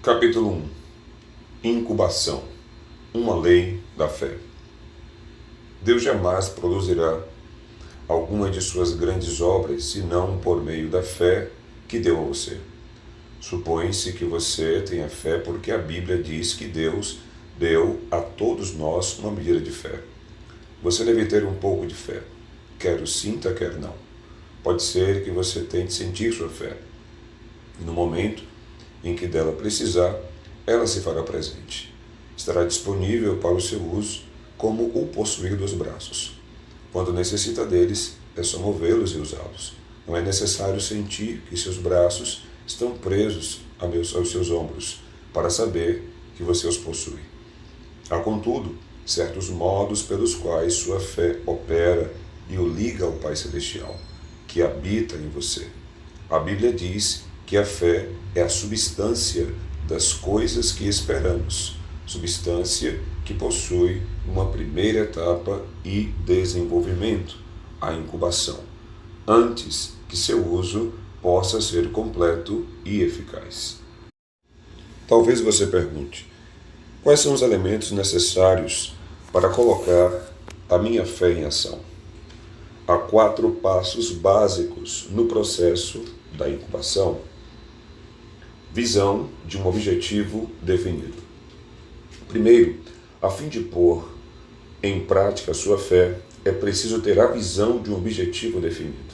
Capítulo 1. Incubação. Uma lei da fé. Deus jamais produzirá alguma de suas grandes obras, senão por meio da fé que deu a você. Supõe-se que você tenha fé porque a Bíblia diz que Deus deu a todos nós uma medida de fé. Você deve ter um pouco de fé, quer o sinta, quer não. Pode ser que você tente sentir sua fé, e no momento em que dela precisar, ela se fará presente. Estará disponível para o seu uso, como o possuir dos braços. Quando necessita deles, é só movê-los e usá-los. Não é necessário sentir que seus braços estão presos aos seus ombros, para saber que você os possui. Há, contudo, certos modos pelos quais sua fé opera e o liga ao Pai Celestial, que habita em você. A Bíblia diz que a fé é a substância das coisas que esperamos, substância que possui uma primeira etapa e desenvolvimento, a incubação, antes que seu uso possa ser completo e eficaz. Talvez você pergunte: quais são os elementos necessários para colocar a minha fé em ação? Há 4 passos básicos no processo da incubação. Visão de um objetivo definido. Primeiro, a fim de pôr em prática a sua fé, é preciso ter a visão de um objetivo definido.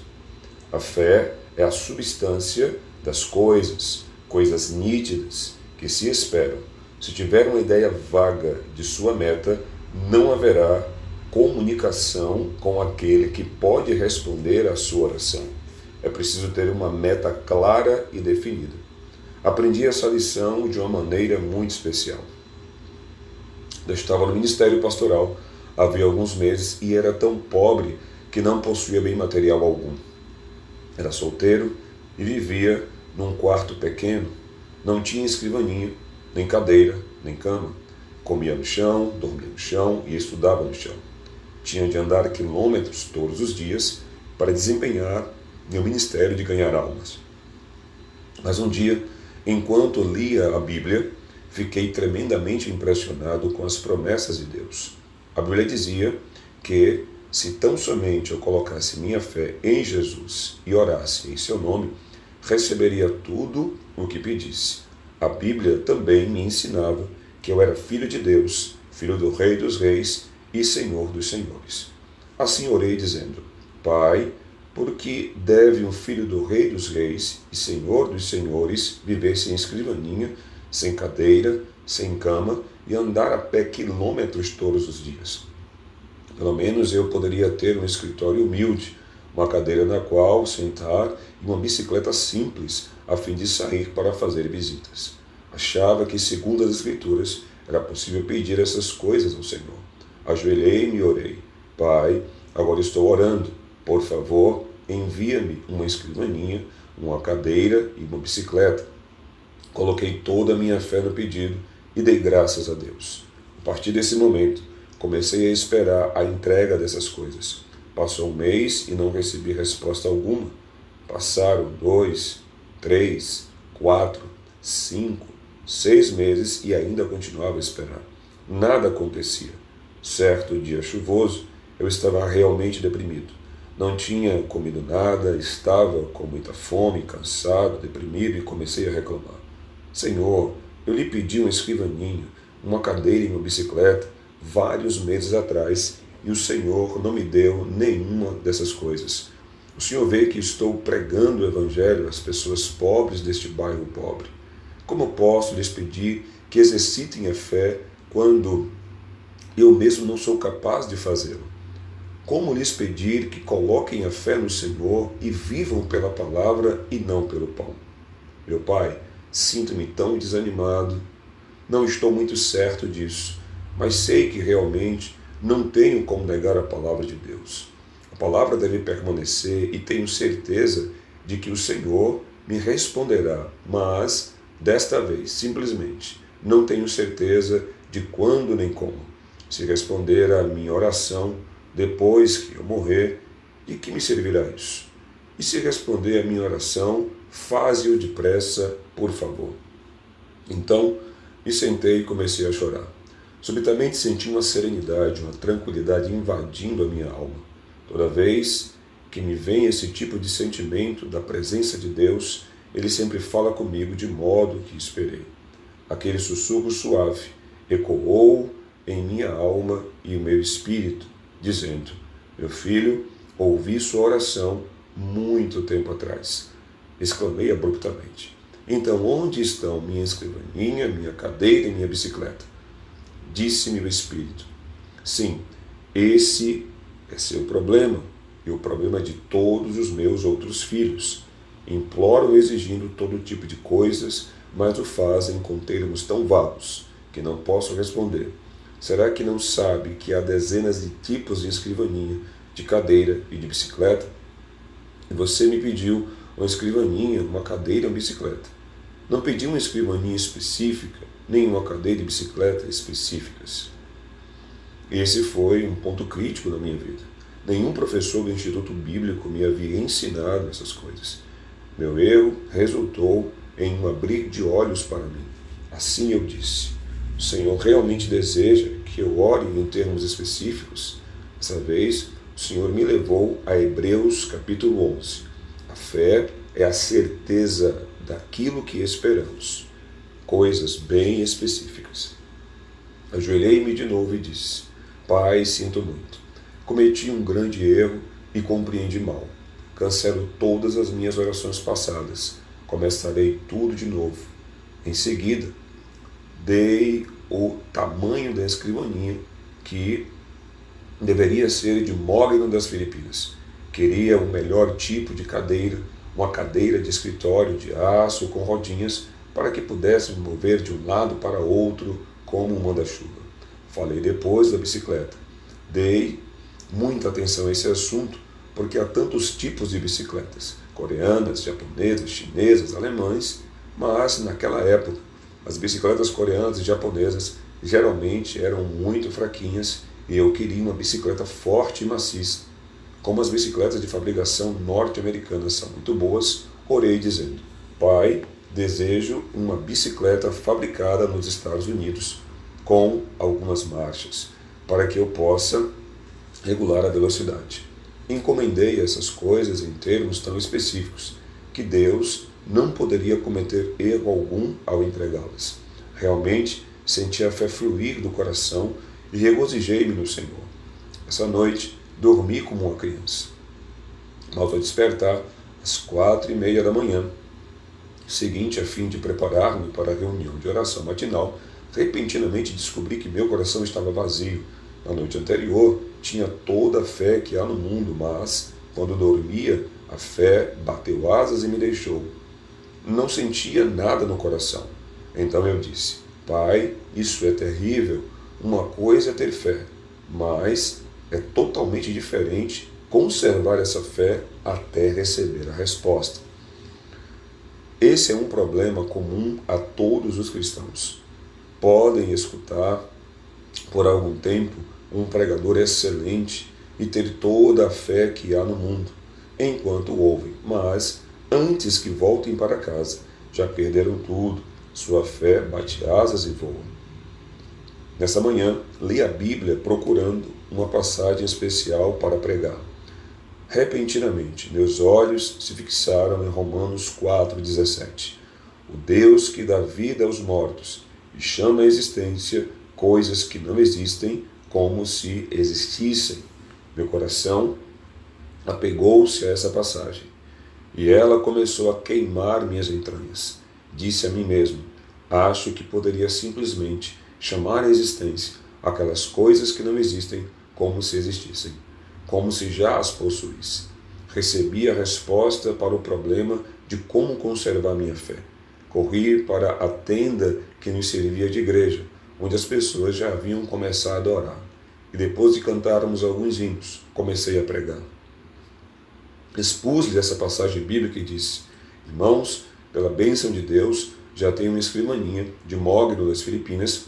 A fé é a substância das coisas nítidas que se esperam. Se tiver uma ideia vaga de sua meta, não haverá comunicação com aquele que pode responder à sua oração. É preciso ter uma meta clara e definida. Aprendi essa lição de uma maneira muito especial. Eu estava no ministério pastoral havia alguns meses e era tão pobre que não possuía bem material algum. Era solteiro e vivia num quarto pequeno, não tinha escrivaninha, nem cadeira, nem cama. Comia no chão, dormia no chão e estudava no chão. Tinha de andar quilômetros todos os dias para desempenhar meu ministério de ganhar almas. Mas um dia, enquanto lia a Bíblia, fiquei tremendamente impressionado com as promessas de Deus. A Bíblia dizia que, se tão somente eu colocasse minha fé em Jesus e orasse em seu nome, receberia tudo o que pedisse. A Bíblia também me ensinava que eu era filho de Deus, filho do Rei dos Reis e Senhor dos Senhores. Assim orei dizendo: Pai, por que deve um filho do Rei dos Reis e Senhor dos Senhores viver sem escrivaninha, sem cadeira, sem cama e andar a pé quilômetros todos os dias? Pelo menos eu poderia ter um escritório humilde, uma cadeira na qual sentar e uma bicicleta simples a fim de sair para fazer visitas. Achava que, segundo as Escrituras, era possível pedir essas coisas ao Senhor. Ajoelhei-me e orei: Pai, agora estou orando. Por favor, envia-me uma escrivaninha, uma cadeira e uma bicicleta. Coloquei toda a minha fé no pedido e dei graças a Deus. A partir desse momento, comecei a esperar a entrega dessas coisas. Passou um mês e não recebi resposta alguma. Passaram 2, 3, 4, 5, 6 meses e ainda continuava a esperar. Nada acontecia. Certo dia chuvoso, eu estava realmente deprimido. Não tinha comido nada, estava com muita fome, cansado, deprimido e comecei a reclamar. Senhor, eu lhe pedi uma escrivaninha, uma cadeira e uma bicicleta vários meses atrás e o Senhor não me deu nenhuma dessas coisas. O Senhor vê que estou pregando o Evangelho às pessoas pobres deste bairro pobre. Como posso lhes pedir que exercitem a fé quando eu mesmo não sou capaz de fazê-lo? Como lhes pedir que coloquem a fé no Senhor e vivam pela palavra e não pelo pão? Meu Pai, sinto-me tão desanimado, não estou muito certo disso, mas sei que realmente não tenho como negar a palavra de Deus. A palavra deve permanecer e tenho certeza de que o Senhor me responderá, mas, desta vez, simplesmente, não tenho certeza de quando nem como. Se responder à minha oração depois que eu morrer, de que me servirá isso? E se responder à minha oração, faze-o depressa, por favor. Então, me sentei e comecei a chorar. Subitamente senti uma serenidade, uma tranquilidade invadindo a minha alma. Toda vez que me vem esse tipo de sentimento da presença de Deus, Ele sempre fala comigo de modo que esperei. Aquele sussurro suave ecoou em minha alma e o meu espírito, dizendo: meu filho, ouvi sua oração muito tempo atrás. Exclamei abruptamente. Então, onde estão minha escrivaninha, minha cadeira e minha bicicleta? Disse-me o Espírito: sim, esse é seu problema e o problema de todos os meus outros filhos. Imploram exigindo todo tipo de coisas, mas o fazem com termos tão vagos que não posso responder. Será que não sabe que há dezenas de tipos de escrivaninha, de cadeira e de bicicleta? E você me pediu uma escrivaninha, uma cadeira e uma bicicleta. Não pedi uma escrivaninha específica, nem uma cadeira e bicicleta específicas. Esse foi um ponto crítico na minha vida. Nenhum professor do Instituto Bíblico me havia ensinado essas coisas. Meu erro resultou em um abrir de olhos para mim. Assim eu disse: o Senhor realmente deseja que eu ore em termos específicos? Dessa vez, o Senhor me levou a Hebreus capítulo 11. A fé é a certeza daquilo que esperamos. Coisas bem específicas. Ajoelhei-me de novo e disse: Pai, sinto muito. Cometi um grande erro e compreendi mal. Cancelo todas as minhas orações passadas. Começarei tudo de novo. Em seguida, dei o tamanho da escrivaninha, que deveria ser de mogno das Filipinas. Queria o melhor tipo de cadeira, uma cadeira de escritório de aço com rodinhas, para que pudesse me mover de um lado para outro como um manda-chuva. Falei depois da bicicleta. Dei muita atenção a esse assunto, porque há tantos tipos de bicicletas, coreanas, japonesas, chinesas, alemães, mas naquela época as bicicletas coreanas e japonesas geralmente eram muito fraquinhas e eu queria uma bicicleta forte e maciça. Como as bicicletas de fabricação norte-americana são muito boas, orei dizendo: Pai, desejo uma bicicleta fabricada nos Estados Unidos com algumas marchas, para que eu possa regular a velocidade. Encomendei essas coisas em termos tão específicos que Deus não poderia cometer erro algum ao entregá-las. Realmente senti a fé fluir do coração e regozijei-me no Senhor. Essa noite dormi como uma criança. Mas ao despertar, às 4:30 da manhã seguinte, a fim de preparar-me para a reunião de oração matinal, repentinamente descobri que meu coração estava vazio. Na noite anterior, tinha toda a fé que há no mundo, mas, quando dormia, a fé bateu asas e me deixou. Não sentia nada no coração. Então eu disse: Pai, isso é terrível. Uma coisa é ter fé, mas é totalmente diferente conservar essa fé até receber a resposta. Esse é um problema comum a todos os cristãos. Podem escutar por algum tempo um pregador excelente e ter toda a fé que há no mundo, enquanto ouvem, mas antes que voltem para casa, já perderam tudo, sua fé bate asas e voa. Nessa manhã, li a Bíblia procurando uma passagem especial para pregar. Repentinamente, meus olhos se fixaram em Romanos 4,17. O Deus que dá vida aos mortos e chama à existência coisas que não existem como se existissem. Meu coração apegou-se a essa passagem e ela começou a queimar minhas entranhas. Disse a mim mesmo: acho que poderia simplesmente chamar à existência aquelas coisas que não existem como se existissem, como se já as possuísse. Recebi a resposta para o problema de como conservar minha fé. Corri para a tenda que nos servia de igreja, onde as pessoas já haviam começado a orar. E depois de cantarmos alguns hinos, comecei a pregar. Expus-lhe essa passagem bíblica e disse: irmãos, pela bênção de Deus, já tenho uma escrivaninha de mogno das Filipinas,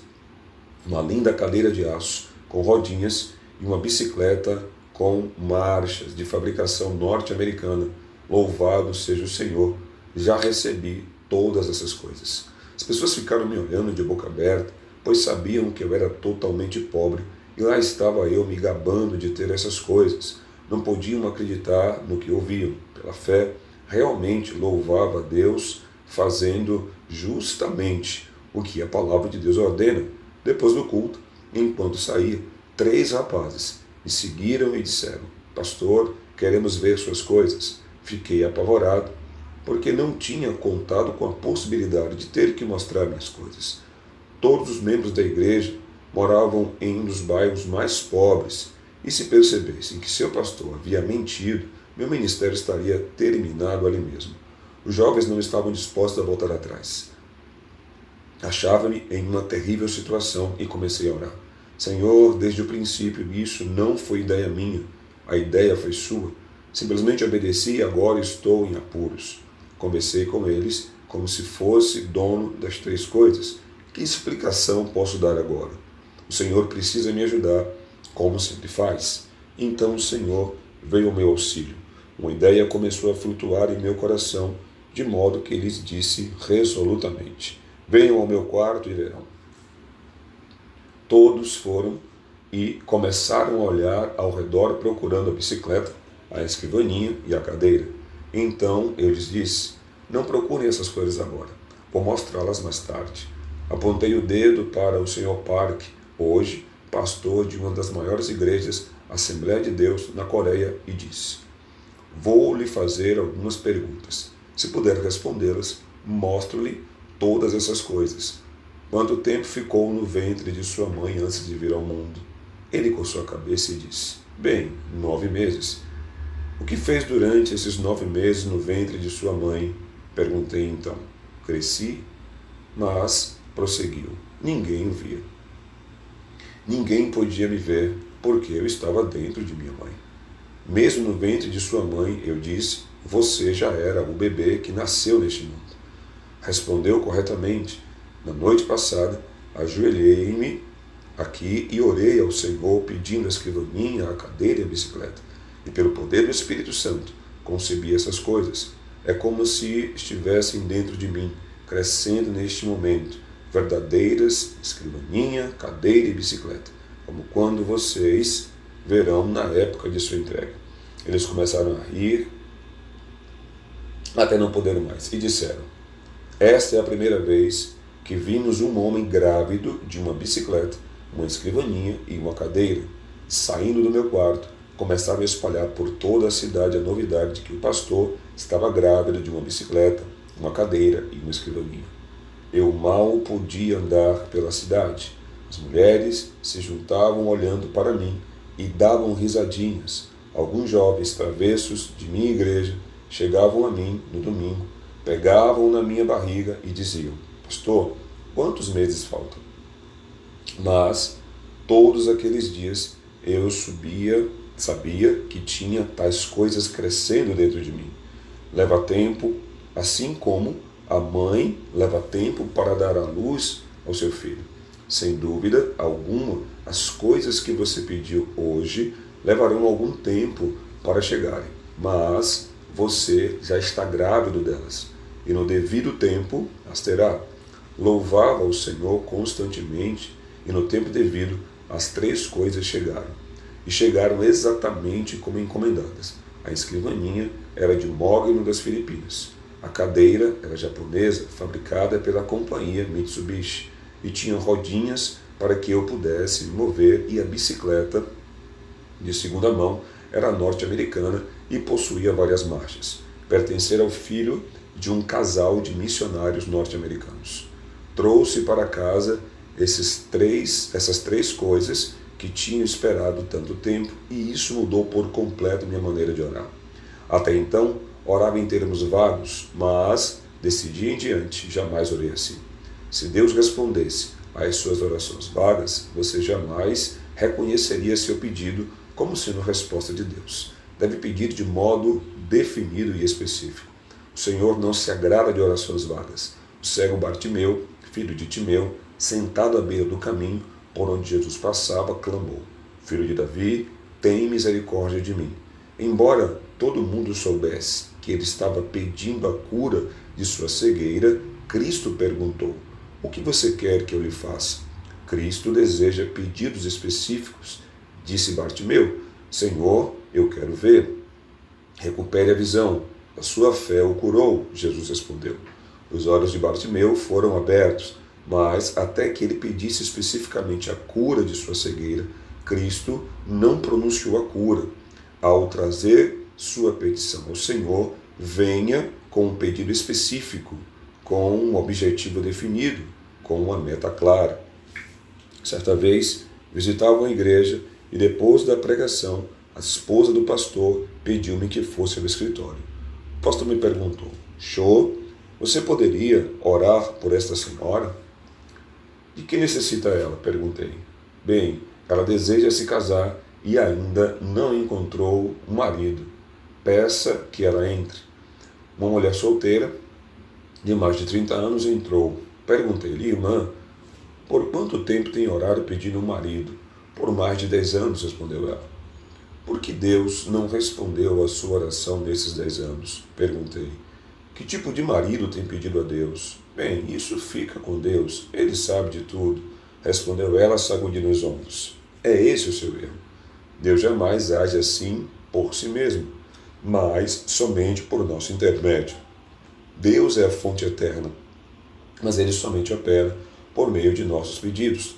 uma linda cadeira de aço com rodinhas e uma bicicleta com marchas de fabricação norte-americana. Louvado seja o Senhor, já recebi todas essas coisas. As pessoas ficaram me olhando de boca aberta, pois sabiam que eu era totalmente pobre, e lá estava eu me gabando de ter essas coisas. Não podiam acreditar no que ouviam. Pela fé, realmente louvava a Deus, fazendo justamente o que a palavra de Deus ordena. Depois do culto, enquanto saía, 3 rapazes me seguiram e disseram: pastor, queremos ver suas coisas. Fiquei apavorado, porque não tinha contado com a possibilidade de ter que mostrar minhas coisas. Todos os membros da igreja moravam em um dos bairros mais pobres, e se percebessem que seu pastor havia mentido, meu ministério estaria terminado ali mesmo. Os jovens não estavam dispostos a voltar atrás. Achava-me em uma terrível situação e comecei a orar. Senhor, desde o princípio isso não foi ideia minha, a ideia foi sua. Simplesmente obedeci e agora estou em apuros. Conversei com eles como se fosse dono das 3 coisas. Que explicação posso dar agora? O Senhor precisa me ajudar, como sempre faz. Então o Senhor veio ao meu auxílio. Uma ideia começou a flutuar em meu coração, de modo que lhes disse resolutamente: venham ao meu quarto e verão. Todos foram e começaram a olhar ao redor procurando a bicicleta, a escrivaninha e a cadeira. Então eu lhes disse: não procurem essas coisas agora, vou mostrá-las mais tarde. Apontei o dedo para o Sr. Park, hoje pastor de uma das maiores igrejas, Assembleia de Deus, na Coreia, e disse: vou lhe fazer algumas perguntas. Se puder respondê-las, mostro-lhe todas essas coisas. Quanto tempo ficou no ventre de sua mãe antes de vir ao mundo? Ele coçou a cabeça e disse: bem, 9 meses. O que fez durante esses 9 meses no ventre de sua mãe? Perguntei então. Cresci, mas, prosseguiu, ninguém o via. Ninguém podia me ver, porque eu estava dentro de minha mãe. Mesmo no ventre de sua mãe, eu disse: você já era o bebê que nasceu neste mundo. Respondeu corretamente. Na noite passada, ajoelhei-me aqui e orei ao Senhor, pedindo a escrivaninha, a cadeira e a bicicleta. E pelo poder do Espírito Santo, concebi essas coisas. É como se estivessem dentro de mim, crescendo neste momento, verdadeiras escrivaninha, cadeira e bicicleta, como quando vocês verão na época de sua entrega. Eles começaram a rir, até não poder mais, e disseram: esta é a primeira vez que vimos um homem grávido de uma bicicleta, uma escrivaninha e uma cadeira. Saindo do meu quarto, começaram a espalhar por toda a cidade a novidade de que o pastor estava grávido de uma bicicleta, uma cadeira e uma escrivaninha. Eu mal podia andar pela cidade. As mulheres se juntavam olhando para mim e davam risadinhas. Alguns jovens travessos de minha igreja chegavam a mim no domingo, pegavam na minha barriga e diziam: pastor, quantos meses faltam? Mas todos aqueles dias eu sabia que tinha tais coisas crescendo dentro de mim. Leva tempo, assim como a mãe leva tempo para dar à luz ao seu filho. Sem dúvida alguma, as coisas que você pediu hoje levarão algum tempo para chegarem, mas você já está grávido delas, e no devido tempo as terá. Louvava o Senhor constantemente, e no tempo devido as 3 coisas chegaram. E chegaram exatamente como encomendadas. A escrivaninha era de mogno das Filipinas. A cadeira era japonesa, fabricada pela companhia Mitsubishi, e tinha rodinhas para que eu pudesse me mover, e a bicicleta de segunda mão era norte-americana e possuía várias marchas. Pertencia ao filho de um casal de missionários norte-americanos. Trouxe para casa essas 3 coisas que tinham esperado tanto tempo, e isso mudou por completo minha maneira de orar. Até então, orava em termos vagos, mas, desse dia em diante, jamais orei assim. Se Deus respondesse às suas orações vagas, você jamais reconheceria seu pedido como sendo resposta de Deus. Deve pedir de modo definido e específico. O Senhor não se agrada de orações vagas. O cego Bartimeu, filho de Timeu, sentado à beira do caminho por onde Jesus passava, clamou: Filho de Davi, tem misericórdia de mim. Embora todo mundo soubesse que ele estava pedindo a cura de sua cegueira, Cristo perguntou: O que você quer que eu lhe faça? Cristo deseja pedidos específicos. Disse Bartimeu: Senhor, eu quero ver. Recupere a visão. A sua fé o curou. Jesus respondeu. Os olhos de Bartimeu foram abertos, mas até que ele pedisse especificamente a cura de sua cegueira, Cristo não pronunciou a cura. Ao trazer sua petição ao Senhor, venha com um pedido específico, com um objetivo definido, com uma meta clara. Certa vez, visitavam a igreja e depois da pregação, a esposa do pastor pediu-me que fosse ao escritório. O pastor me perguntou: Show, você poderia orar por esta senhora? De que necessita ela? Perguntei. Bem, ela deseja se casar e ainda não encontrou um marido. Peça que ela entre. Uma mulher solteira, de mais de 30 anos, entrou. Perguntei-lhe: Irmã, por quanto tempo tem orado pedindo um marido? Por mais de 10 anos, respondeu ela. Por que Deus não respondeu à sua oração nesses 10 anos? Perguntei. Que tipo de marido tem pedido a Deus? Bem, isso fica com Deus, Ele sabe de tudo, respondeu ela, sacudindo os ombros. É esse o seu erro. Deus jamais age assim por si mesmo, mas somente por nosso intermédio. Deus é a fonte eterna, mas Ele somente opera por meio de nossos pedidos.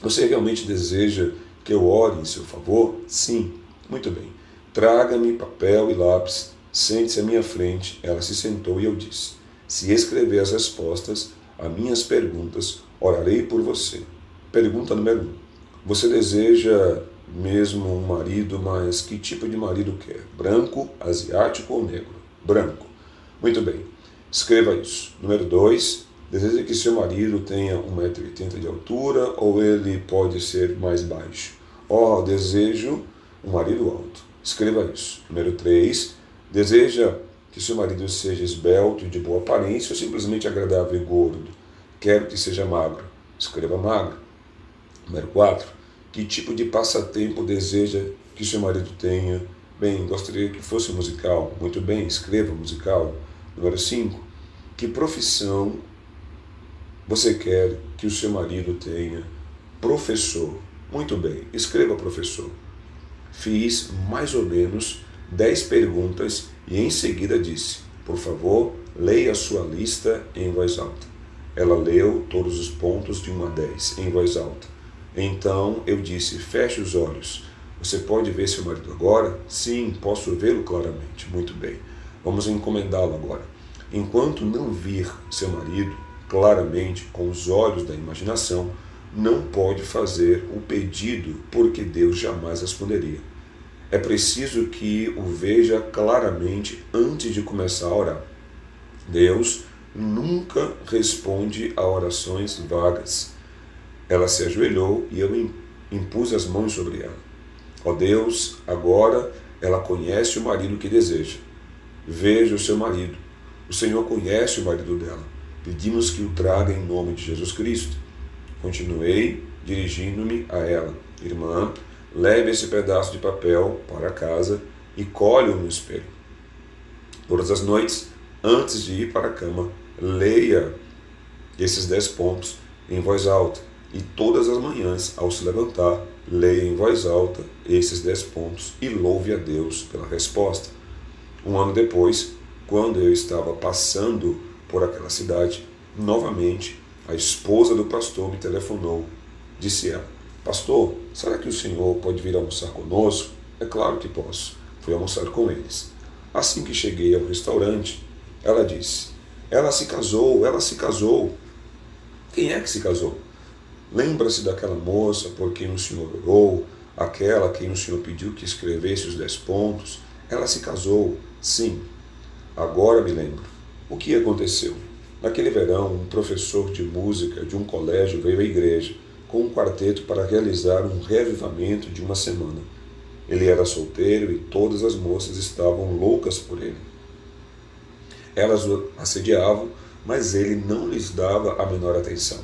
Você realmente deseja que eu ore em seu favor? Sim. Muito bem. Traga-me papel e lápis. Sente-se à minha frente. Ela se sentou e eu disse: Se escrever as respostas a minhas perguntas, orarei por você. Pergunta número 1. Você deseja mesmo um marido, mas que tipo de marido quer? Branco, asiático ou negro? Branco. Muito bem. Escreva isso. Número 2. Deseja que seu marido tenha 1,80 m de altura ou ele pode ser mais baixo? Desejo um marido alto. Escreva isso. Número 3. Deseja que seu marido seja esbelto e de boa aparência ou simplesmente agradável e gordo? Quero que seja magro. Escreva magro. Número 4. Que tipo de passatempo deseja que seu marido tenha? Bem, gostaria que fosse musical. Muito bem, escreva musical. Número 5. Que profissão você quer que o seu marido tenha? Professor. Muito bem, escreva professor. Fiz mais ou menos 10 perguntas e em seguida disse: Por favor, leia a sua lista em voz alta. Ela leu todos os pontos de 1 a 10 em voz alta. Então eu disse: Feche os olhos. Você pode ver seu marido agora? Sim, posso vê-lo claramente. Muito bem. Vamos encomendá-lo agora. Enquanto não vir seu marido claramente com os olhos da imaginação, não pode fazer o pedido, porque Deus jamais responderia. É preciso que o veja claramente antes de começar a orar. Deus nunca responde a orações vagas. Ela se ajoelhou e eu impus as mãos sobre ela. Ó Deus, agora ela conhece o marido que deseja. Veja o seu marido. O Senhor conhece o marido dela. Pedimos que o traga em nome de Jesus Cristo. Continuei dirigindo-me a ela. Irmã, leve esse pedaço de papel para casa e colhe-o no espelho. Todas as noites, antes de ir para a cama, leia esses 10 pontos em voz alta. E todas as manhãs, ao se levantar, leia em voz alta esses 10 pontos e louve a Deus pela resposta. Um ano depois, quando eu estava passando por aquela cidade, novamente a esposa do pastor me telefonou. Disse ela: Pastor, será que o senhor pode vir almoçar conosco? É claro que posso. Fui almoçar com eles. Assim que cheguei ao restaurante, ela disse: Ela se casou, ela se casou. Quem é que se casou? Lembra-se daquela moça por quem o senhor orou, aquela a quem o senhor pediu que escrevesse os 10 pontos? Ela se casou, sim. Agora me lembro. O que aconteceu? Naquele verão, um professor de música de um colégio veio à igreja com um quarteto para realizar um reavivamento de uma semana. Ele era solteiro e todas as moças estavam loucas por ele. Elas o assediavam, mas ele não lhes dava a menor atenção.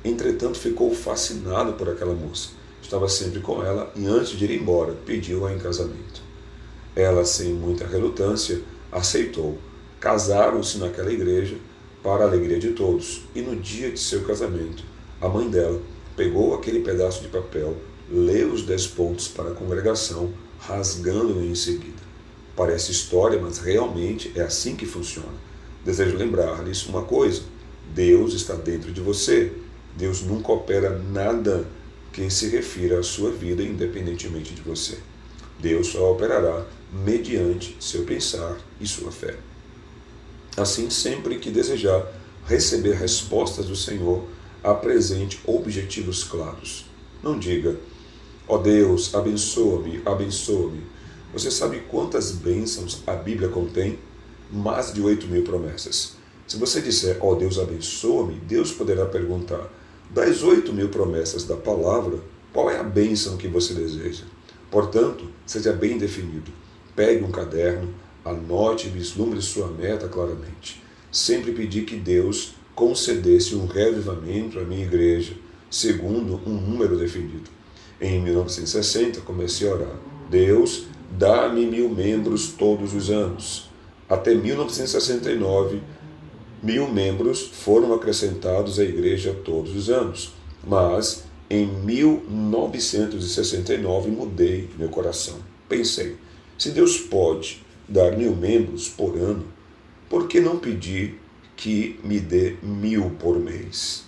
Entretanto, ficou fascinado por aquela moça. Estava sempre com ela e antes de ir embora, pediu-a em casamento. Ela, sem muita relutância, aceitou. Casaram-se naquela igreja, para a alegria de todos. E no dia de seu casamento, a mãe dela pegou aquele pedaço de papel, leu os 10 pontos para a congregação, rasgando-o em seguida. Parece história, mas realmente é assim que funciona. Desejo lembrar-lhes uma coisa: Deus está dentro de você. Deus nunca opera nada que se refira à sua vida independentemente de você. Deus só operará mediante seu pensar e sua fé. Assim, sempre que desejar receber respostas do Senhor, apresente objetivos claros. Não diga: ó Deus, abençoa-me, abençoa-me. Você sabe quantas bênçãos a Bíblia contém? Mais de 8.000 promessas. Se você disser, ó Deus, abençoa-me, Deus poderá perguntar: das 8.000 promessas da palavra, qual é a bênção que você deseja? Portanto, seja bem definido. Pegue um caderno, anote e vislumbre sua meta claramente. Sempre pedi que Deus concedesse um reavivamento à minha igreja, segundo um número definido. Em 1960, comecei a orar: Deus, dá-me 1.000 membros todos os anos. Até 1969, 1.000 membros foram acrescentados à igreja todos os anos. Mas, em 1969, mudei meu coração. Pensei: se Deus pode dar 1.000 membros por ano, por que não pedir que me dê 1.000 por mês?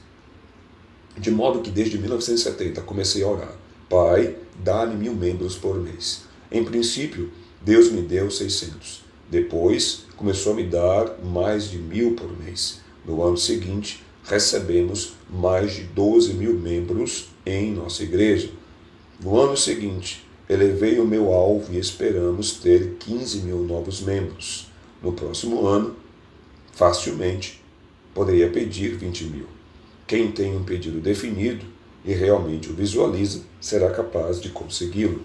De modo que desde 1970 comecei a orar: Pai, dá-me 1.000 membros por mês. Em princípio, Deus me deu 600. Depois, começou a me dar mais de 1.000 por mês. No ano seguinte, recebemos mais de 12.000 membros em nossa igreja. No ano seguinte, elevei o meu alvo e esperamos ter 15.000 novos membros. No próximo ano, facilmente, poderia pedir 20.000. Quem tem um pedido definido e realmente o visualiza, será capaz de consegui-lo.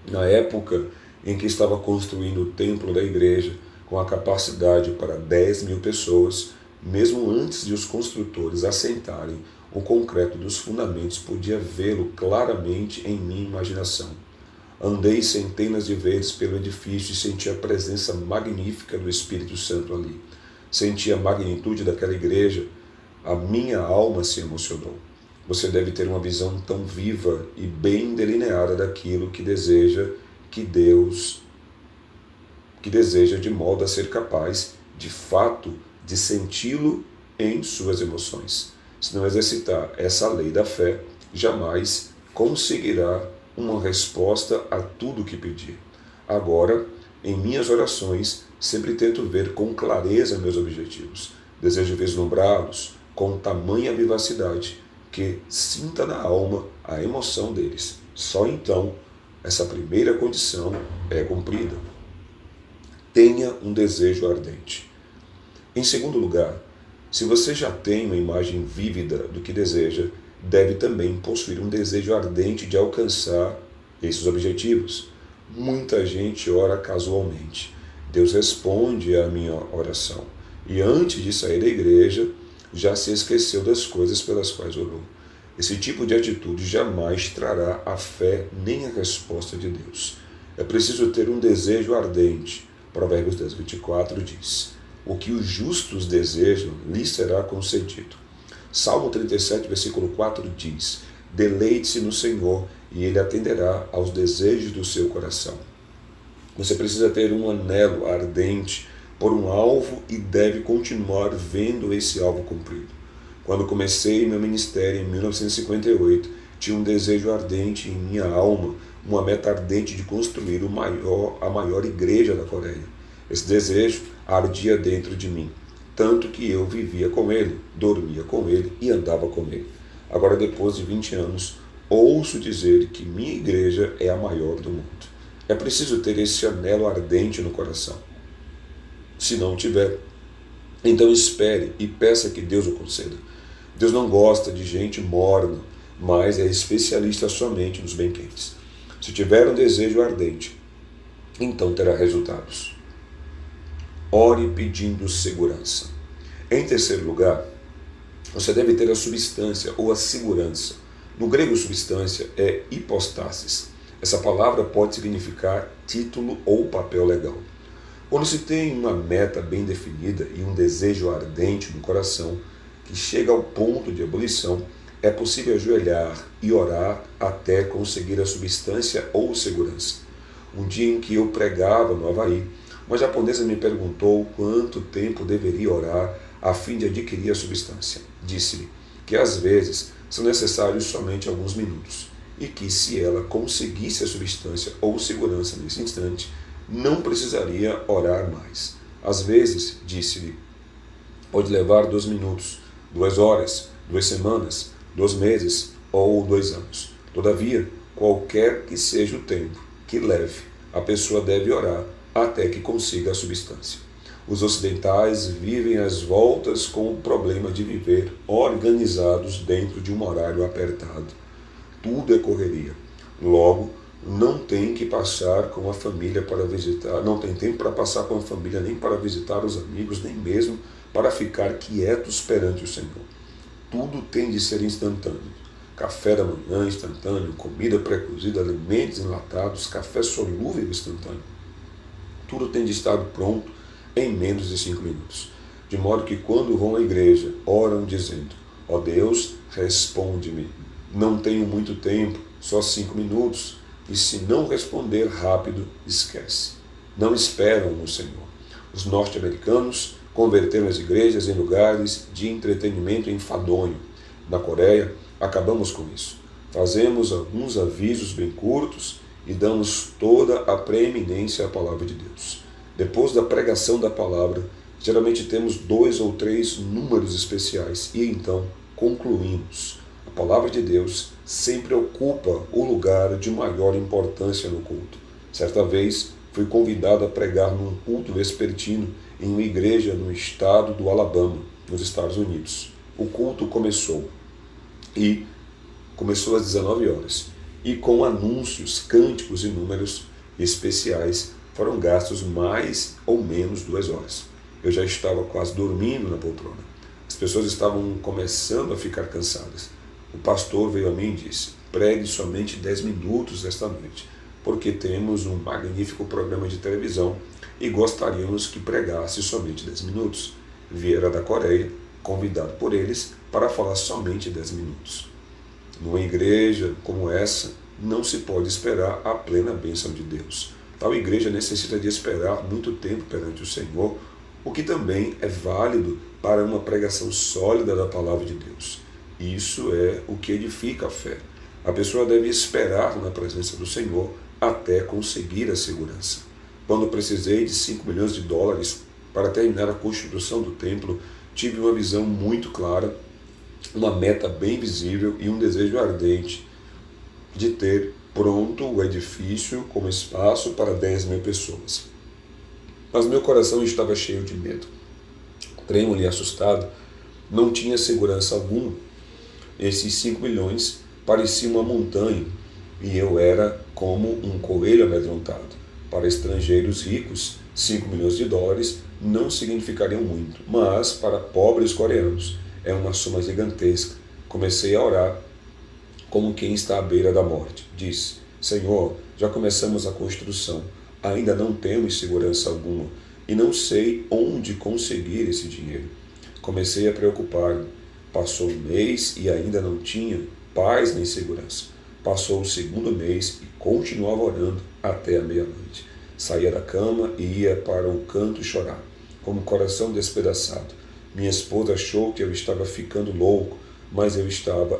Na época em que estava construindo o templo da igreja, com a capacidade para 10.000 pessoas, mesmo antes de os construtores assentarem o concreto dos fundamentos, podia vê-lo claramente em minha imaginação. Andei centenas de vezes pelo edifício e senti a presença magnífica do Espírito Santo ali. Senti a magnitude daquela igreja. A minha alma se emocionou. Você deve ter uma visão tão viva e bem delineada daquilo que deseja de modo a ser capaz, de fato, de senti-lo em suas emoções. Se não exercitar essa lei da fé, jamais conseguirá uma resposta a tudo o que pedir. Agora, em minhas orações, sempre tento ver com clareza meus objetivos. Desejo vislumbrá-los com tamanha vivacidade que sinta na alma a emoção deles. Só então essa primeira condição é cumprida. Tenha um desejo ardente. Em segundo lugar, se você já tem uma imagem vívida do que deseja, deve também possuir um desejo ardente de alcançar esses objetivos. Muita gente ora casualmente. Deus responde à minha oração. E antes de sair da igreja, já se esqueceu das coisas pelas quais orou. Esse tipo de atitude jamais trará a fé nem a resposta de Deus. É preciso ter um desejo ardente. Provérbios 10:24 diz: o que os justos desejam, lhes será concedido. Salmo 37, versículo 4 diz: deleite-se no Senhor e Ele atenderá aos desejos do seu coração. Você precisa ter um anelo ardente por um alvo e deve continuar vendo esse alvo cumprido. Quando comecei meu ministério em 1958, tinha um desejo ardente em minha alma, uma meta ardente de construir a maior igreja da Coreia. Esse desejo ardia dentro de mim, tanto que eu vivia com ele, dormia com ele e andava com ele. Agora, depois de 20 anos, ouço dizer que minha igreja é a maior do mundo. É preciso ter esse anelo ardente no coração. Se não tiver, então espere e peça que Deus o conceda. Deus não gosta de gente morna, mas é especialista somente nos bem-quentes. Se tiver um desejo ardente, então terá resultados. Ore pedindo segurança. Em terceiro lugar, você deve ter a substância ou a segurança. No grego, substância é hipostasis. Essa palavra pode significar título ou papel legal. Quando se tem uma meta bem definida e um desejo ardente no coração, que chega ao ponto de ebulição, é possível ajoelhar e orar até conseguir a substância ou segurança. Um dia em que eu pregava no Havaí, uma japonesa me perguntou quanto tempo deveria orar a fim de adquirir a substância. Disse-lhe que às vezes são necessários somente alguns minutos e que se ela conseguisse a substância ou segurança nesse instante, não precisaria orar mais. Às vezes, disse-lhe, pode levar 2 minutos, 2 horas, 2 semanas, 2 meses ou 2 anos. Todavia, qualquer que seja o tempo que leve, a pessoa deve orar até que consiga a substância. Os ocidentais vivem às voltas com o problema de viver organizados dentro de um horário apertado. Tudo é correria. Logo, não tem que passar com a família para visitar, não tem tempo para passar com a família, nem para visitar os amigos, nem mesmo para ficar quietos perante o Senhor. Tudo tem de ser instantâneo. Café da manhã instantâneo, comida pré-cozida, alimentos enlatados, café solúvel instantâneo. Tudo tem de estar pronto em menos de 5 minutos. De modo que quando vão à igreja, oram dizendo, ó Deus, responde-me. Não tenho muito tempo, só 5 minutos. E se não responder rápido, esquece. Não esperam no Senhor. Os norte-americanos converteram as igrejas em lugares de entretenimento enfadonho. Na Coreia, acabamos com isso. Fazemos alguns avisos bem curtos e damos toda a preeminência à palavra de Deus. Depois da pregação da palavra, geralmente temos 2 ou 3 números especiais e então concluímos. A palavra de Deus sempre ocupa o lugar de maior importância no culto. Certa vez, fui convidado a pregar num culto vespertino em uma igreja no estado do Alabama, nos Estados Unidos. O culto começou às 19 horas e com anúncios, cânticos e números especiais foram gastos mais ou menos 2 horas. Eu já estava quase dormindo na poltrona. As pessoas estavam começando a ficar cansadas. O pastor veio a mim e disse, pregue somente 10 minutos esta noite, porque temos um magnífico programa de televisão e gostaríamos que pregasse somente 10 minutos. Viera da Coreia, convidado por eles para falar somente 10 minutos. Numa igreja como essa, não se pode esperar a plena bênção de Deus. Tal igreja necessita de esperar muito tempo perante o Senhor, o que também é válido para uma pregação sólida da palavra de Deus. Isso é o que edifica a fé. A pessoa deve esperar na presença do Senhor até conseguir a segurança. Quando precisei de 5 milhões de dólares para terminar a construção do templo, tive uma visão muito clara, uma meta bem visível e um desejo ardente de ter pronto o edifício com espaço para 10 mil pessoas. Mas meu coração estava cheio de medo. Trêmulo e assustado, não tinha segurança alguma. Esses 5 milhões pareciam uma montanha e eu era como um coelho amedrontado. Para estrangeiros ricos, 5 milhões de dólares não significariam muito, mas para pobres coreanos é uma soma gigantesca. Comecei a orar como quem está à beira da morte. Disse, Senhor, já começamos a construção, ainda não temos segurança alguma e não sei onde conseguir esse dinheiro. Comecei a preocupar-me. Passou um mês e ainda não tinha paz nem segurança. Passou o 2º mês e continuava orando até a meia-noite. Saía da cama e ia para o canto chorar, com o coração despedaçado. Minha esposa achou que eu estava ficando louco, mas eu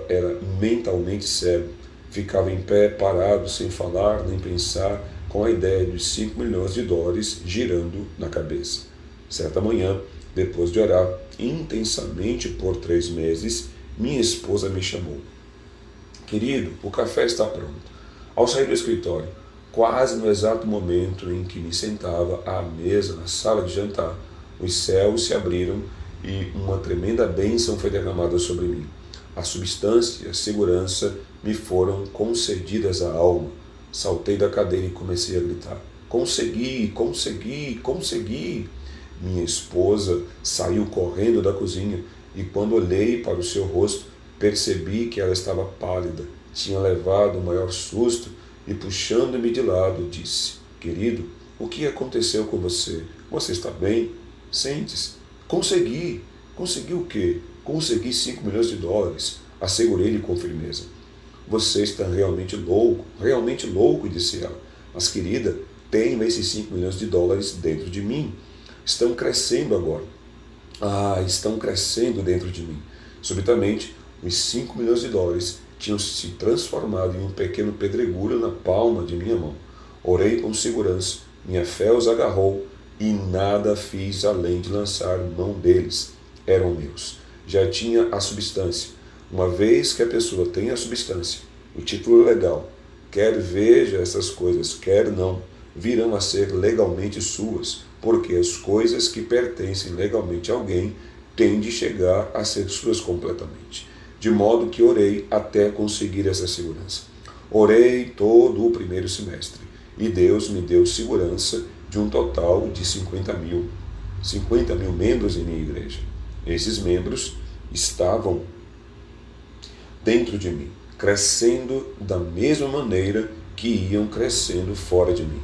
era mentalmente cego. Ficava em pé, parado, sem falar nem pensar, com a ideia dos 5 milhões de dólares girando na cabeça. Certa manhã, depois de orar intensamente por 3 meses, minha esposa me chamou. Querido, o café está pronto. Ao sair do escritório, quase no exato momento em que me sentava à mesa na sala de jantar, os céus se abriram e uma tremenda bênção foi derramada sobre mim. A substância e a segurança me foram concedidas à alma. Saltei da cadeira e comecei a gritar. Consegui, consegui, consegui! Minha esposa saiu correndo da cozinha e quando olhei para o seu rosto, percebi que ela estava pálida, tinha levado o maior susto e puxando-me de lado, disse, querido, o que aconteceu com você? Você está bem? Sente-se. Consegui. Consegui o quê? Consegui 5 milhões de dólares. Assegurei-lhe com firmeza. Você está realmente louco, disse ela. Mas, querida, tenho esses 5 milhões de dólares dentro de mim. Estão crescendo agora. Estão crescendo dentro de mim. Subitamente, os 5 milhões de dólares tinham se transformado em um pequeno pedregulho na palma de minha mão. Orei com segurança, minha fé os agarrou e nada fiz além de lançar mão deles. Eram meus. Já tinha a substância. Uma vez que a pessoa tem a substância, o título legal, quer veja essas coisas, quer não, virão a ser legalmente suas, porque as coisas que pertencem legalmente a alguém têm de chegar a ser suas completamente. De modo que orei até conseguir essa segurança. Orei todo o primeiro semestre e Deus me deu segurança de um total de 50 mil membros em minha igreja. Esses membros estavam dentro de mim, crescendo da mesma maneira que iam crescendo fora de mim.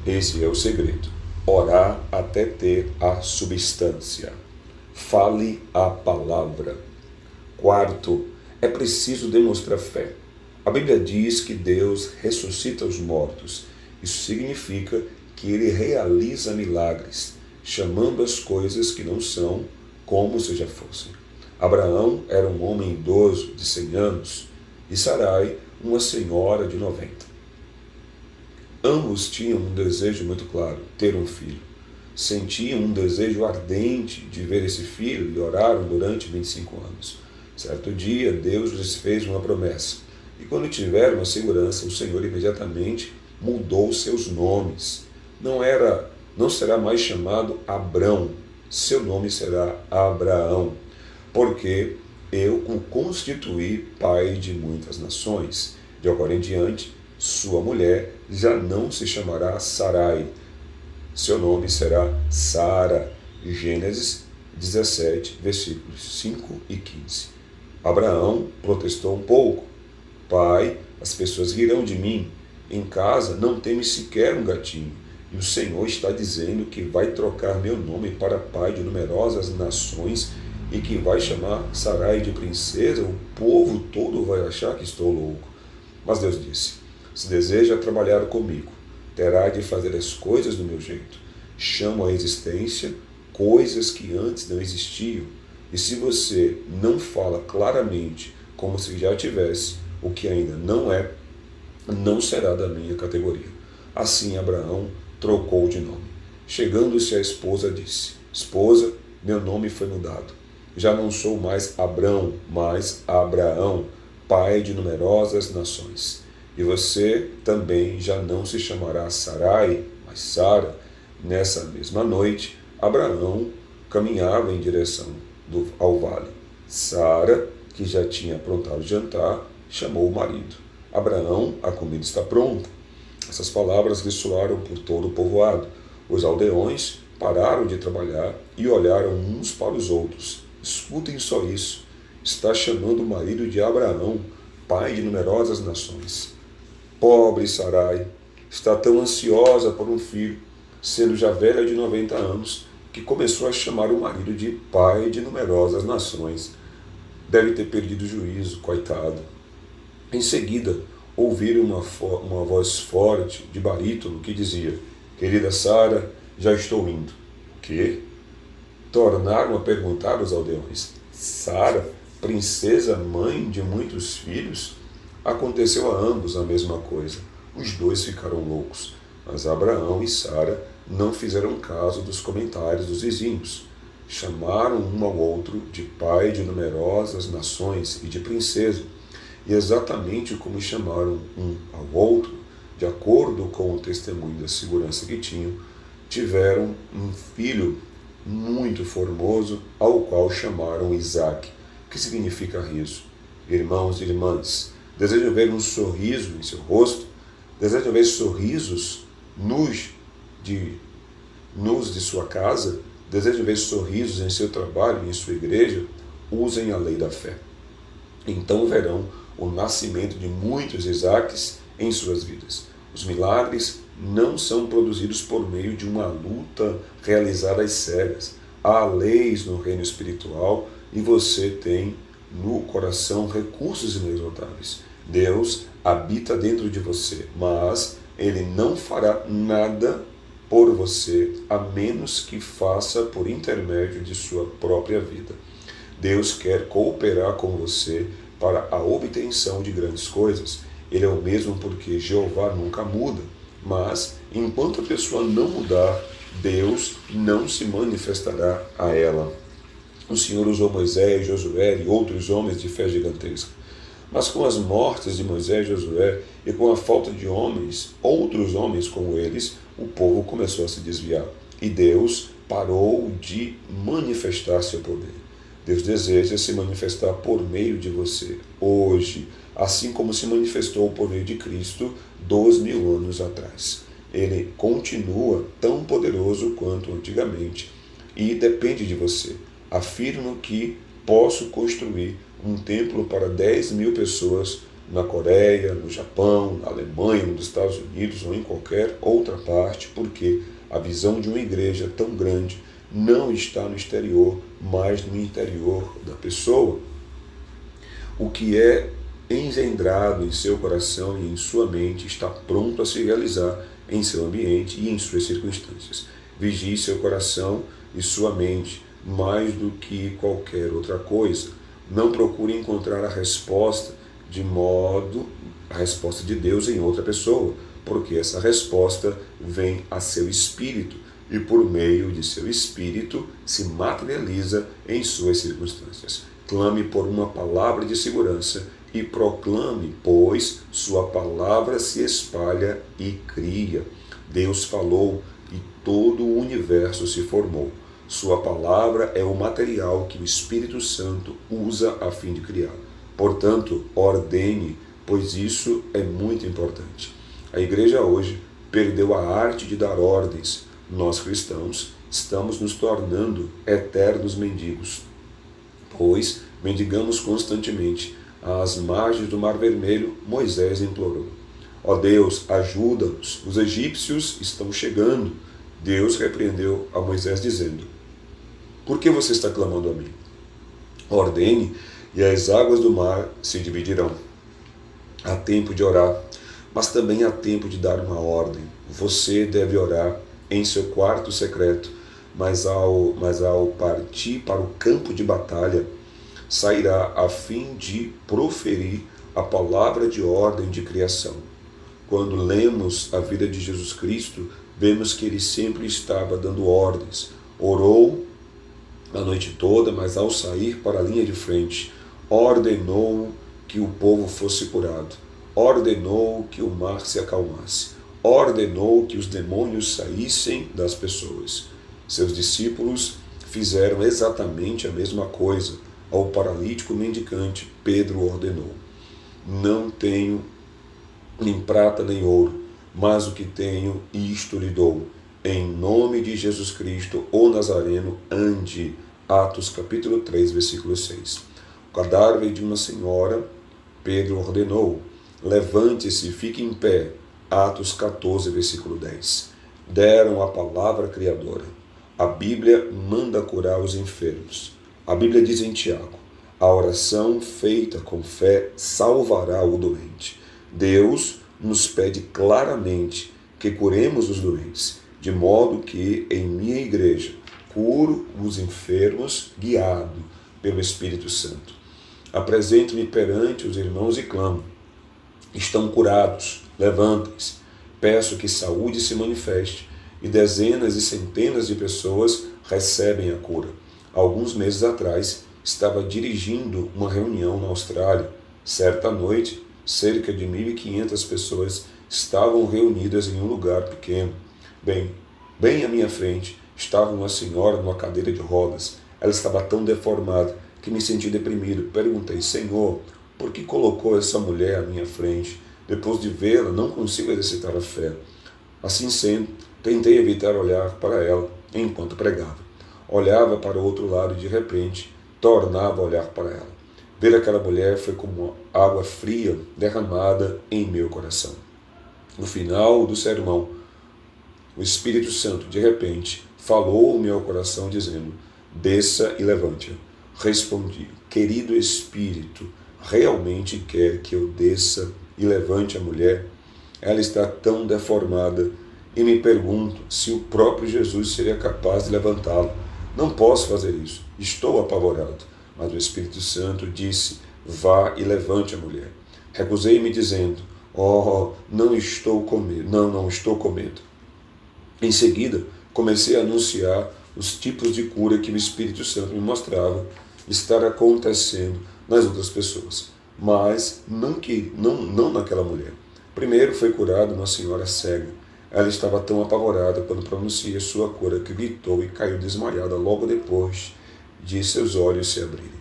Esse é o segredo. Orar até ter a substância. Fale a palavra. Quarto, é preciso demonstrar fé. A Bíblia diz que Deus ressuscita os mortos. Isso significa que Ele realiza milagres, chamando as coisas que não são como se já fossem. Abraão era um homem idoso de 100 anos e Sarai uma senhora de 90. Ambos tinham um desejo muito claro, ter um filho. Sentiam um desejo ardente de ver esse filho e oraram durante 25 anos. Certo dia, Deus lhes fez uma promessa. E quando tiveram a segurança, o Senhor imediatamente mudou seus nomes. Não será mais chamado Abrão, seu nome será Abraão, porque eu o constituí pai de muitas nações. De agora em diante, sua mulher já não se chamará Sarai, seu nome será Sara. Gênesis 17, versículos 5 e 15. Abraão protestou um pouco. Pai, as pessoas rirão de mim. Em casa não temos sequer um gatinho. E o Senhor está dizendo que vai trocar meu nome para pai de numerosas nações e que vai chamar Sarai de princesa. O povo todo vai achar que estou louco. Mas Deus disse, se deseja trabalhar comigo, terá de fazer as coisas do meu jeito. Chamo à existência coisas que antes não existiam. E se você não fala claramente, como se já tivesse, o que ainda não é, não será da minha categoria. Assim Abraão trocou de nome. Chegando-se a esposa, disse, esposa, meu nome foi mudado. Já não sou mais Abrão, mas Abraão, pai de numerosas nações. E você também já não se chamará Sarai, mas Sara. Nessa mesma noite, Abraão caminhava em direção ao vale. Sara, que já tinha aprontado o jantar, chamou o marido. Abraão, a comida está pronta. Essas palavras ressoaram por todo o povoado. Os aldeões pararam de trabalhar e olharam uns para os outros. Escutem só isso. Está chamando o marido de Abraão, pai de numerosas nações. Pobre Sarai, está tão ansiosa por um filho, sendo já velha de 90 anos, que começou a chamar o marido de pai de numerosas nações. Deve ter perdido o juízo, coitado. Em seguida, ouviram uma voz forte, de barítono, que dizia, querida Sara, já estou indo. O quê? Tornaram a perguntar os aldeões. Sara, princesa, mãe de muitos filhos? Aconteceu a ambos a mesma coisa. Os dois ficaram loucos, mas Abraão e Sara não fizeram caso dos comentários dos vizinhos. Chamaram um ao outro de pai de numerosas nações e de princesa, e exatamente como chamaram um ao outro, de acordo com o testemunho da segurança que tinham, tiveram um filho muito formoso, ao qual chamaram Isaque, que significa riso. Irmãos e irmãs, desejam ver um sorriso em seu rosto? Desejam ver sorrisos nus de sua casa? Desejam ver sorrisos em seu trabalho, em sua igreja? Usem a lei da fé. Então verão o nascimento de muitos Isaques em suas vidas. Os milagres não são produzidos por meio de uma luta realizada às cegas. Há leis no reino espiritual e você tem no coração recursos inesgotáveis. Deus habita dentro de você, mas Ele não fará nada por você, a menos que faça por intermédio de sua própria vida. Deus quer cooperar com você para a obtenção de grandes coisas. Ele é o mesmo porque Jeová nunca muda, mas enquanto a pessoa não mudar, Deus não se manifestará a ela. O Senhor usou Moisés, Josué e outros homens de fé gigantesca. Mas com as mortes de Moisés e Josué e com a falta de homens, outros homens como eles, o povo começou a se desviar. E Deus parou de manifestar seu poder. Deus deseja se manifestar por meio de você, hoje, assim como se manifestou por meio de Cristo 2000 anos atrás. Ele continua tão poderoso quanto antigamente e depende de você. Afirmo que posso construir um templo para 10.000 pessoas na Coreia, no Japão, na Alemanha, nos Estados Unidos ou em qualquer outra parte, porque a visão de uma igreja tão grande não está no exterior, mas no interior da pessoa. O que é engendrado em seu coração e em sua mente está pronto a se realizar em seu ambiente e em suas circunstâncias. Vigie seu coração e sua mente mais do que qualquer outra coisa. Não procure encontrar a resposta de Deus em outra pessoa, porque essa resposta vem a seu espírito e por meio de seu espírito se materializa em suas circunstâncias. Clame por uma palavra de segurança e proclame, pois sua palavra se espalha e cria. Deus falou e todo o universo se formou. Sua palavra é o material que o Espírito Santo usa a fim de criar. Portanto, ordene, pois isso é muito importante. A igreja hoje perdeu a arte de dar ordens. Nós cristãos estamos nos tornando eternos mendigos, pois mendigamos constantemente. Às margens do Mar Vermelho, Moisés implorou: ó Deus, ajuda-nos, os egípcios estão chegando. Deus repreendeu a Moisés dizendo: por que você está clamando a mim? Ordene e as águas do mar se dividirão. Há tempo de orar, mas também há tempo de dar uma ordem. Você deve orar em seu quarto secreto, mas ao partir para o campo de batalha, sairá a fim de proferir a palavra de ordem de criação. Quando lemos a vida de Jesus Cristo, vemos que ele sempre estava dando ordens. Orou a noite toda, mas ao sair para a linha de frente, ordenou que o povo fosse curado, ordenou que o mar se acalmasse, ordenou que os demônios saíssem das pessoas. Seus discípulos fizeram exatamente a mesma coisa. Ao paralítico mendicante, Pedro ordenou: não tenho nem prata nem ouro, mas o que tenho, isto lhe dou. Em nome de Jesus Cristo, o Nazareno, ande. Atos capítulo 3, versículo 6. O cadáver de uma senhora, Pedro ordenou: levante-se e fique em pé. Atos 14, versículo 10. Deram a palavra criadora. A Bíblia manda curar os enfermos. A Bíblia diz em Tiago: a oração feita com fé salvará o doente. Deus nos pede claramente que curemos os doentes, de modo que em minha igreja curo os enfermos guiado pelo Espírito Santo. Apresento-me perante os irmãos e clamo: estão curados, levantem-se. Peço que saúde se manifeste e dezenas e centenas de pessoas recebem a cura. Alguns meses atrás, estava dirigindo uma reunião na Austrália. Certa noite, cerca de 1.500 pessoas estavam reunidas em um lugar pequeno. Bem à minha frente, estava uma senhora numa cadeira de rodas. Ela estava tão deformada que me senti deprimido. Perguntei: Senhor, por que colocou essa mulher à minha frente? Depois de vê-la, não consigo exercitar a fé. Assim sendo, tentei evitar olhar para ela enquanto pregava. Olhava para o outro lado e, de repente, tornava a olhar para ela. Ver aquela mulher foi como água fria derramada em meu coração. No final do sermão, o Espírito Santo, de repente, falou ao meu coração dizendo: desça e levante-a. Respondi: querido Espírito, realmente quer que eu desça e levante a mulher? Ela está tão deformada e me pergunto se o próprio Jesus seria capaz de levantá-la. Não posso fazer isso, estou apavorado. Mas o Espírito Santo disse: vá e levante a mulher. Recusei-me dizendo: não estou com medo. Não estou com medo. Em seguida, comecei a anunciar os tipos de cura que o Espírito Santo me mostrava estar acontecendo nas outras pessoas, mas não naquela mulher. Primeiro foi curada uma senhora cega. Ela estava tão apavorada quando pronunciei sua cura que gritou e caiu desmaiada logo depois de seus olhos se abrirem.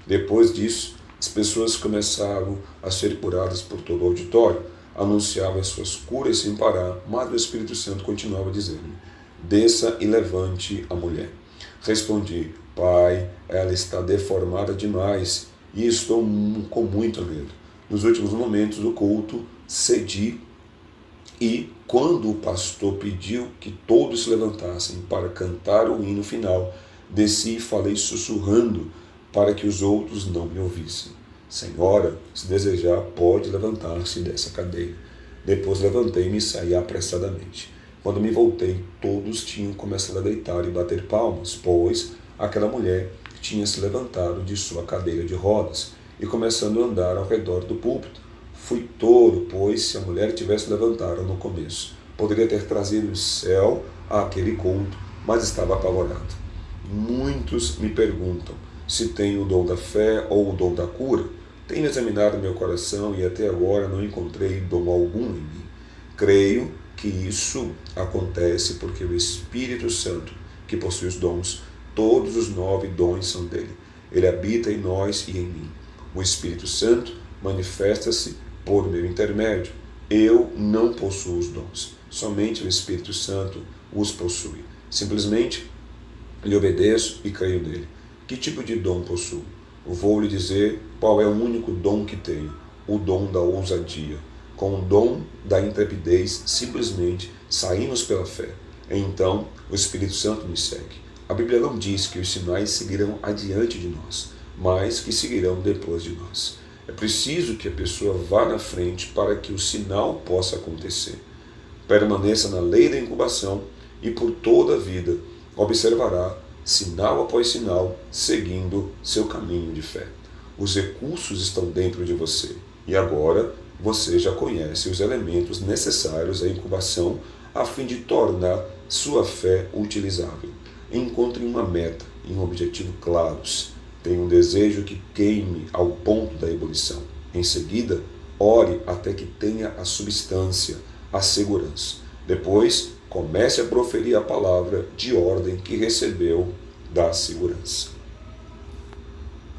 Depois disso, as pessoas começaram a ser curadas por todo o auditório, anunciavam as suas curas sem parar, mas o Espírito Santo continuava dizendo: desça e levante a mulher. Respondi: Pai, ela está deformada demais e estou com muito medo. Nos últimos momentos do culto, cedi e, quando o pastor pediu que todos se levantassem para cantar o hino final, desci e falei sussurrando para que os outros não me ouvissem: Senhora, se desejar, pode levantar-se dessa cadeira. Depois levantei-me e saí apressadamente. Quando me voltei, todos tinham começado a deitar e bater palmas, pois aquela mulher tinha se levantado de sua cadeira de rodas e começando a andar ao redor do púlpito. Fui tolo, pois se a mulher tivesse levantado no começo, poderia ter trazido o céu àquele culto, mas estava apavorado. Muitos me perguntam se tenho o dom da fé ou o dom da cura. Tenho examinado meu coração e até agora não encontrei dom algum em mim. Creio que isso acontece porque o Espírito Santo, que possui os dons, todos os 9 dons são dele. Ele habita em nós e em mim. O Espírito Santo manifesta-se por meu intermédio. Eu não possuo os dons. Somente o Espírito Santo os possui. Simplesmente lhe obedeço e creio nele. Que tipo de dom possuo? Vou lhe dizer qual é o único dom que tenho: o dom da ousadia. Com o dom da intrepidez, simplesmente saímos pela fé. Então, o Espírito Santo nos segue. A Bíblia não diz que os sinais seguirão adiante de nós, mas que seguirão depois de nós. É preciso que a pessoa vá na frente para que o sinal possa acontecer. Permaneça na lei da incubação e por toda a vida observará, sinal após sinal, seguindo seu caminho de fé. Os recursos estão dentro de você e agora você já conhece os elementos necessários à incubação a fim de tornar sua fé utilizável. Encontre uma meta e um objetivo claros. Tenha um desejo que queime ao ponto da ebulição. Em seguida, ore até que tenha a substância, a segurança. Depois, comece a proferir a palavra de ordem que recebeu da segurança.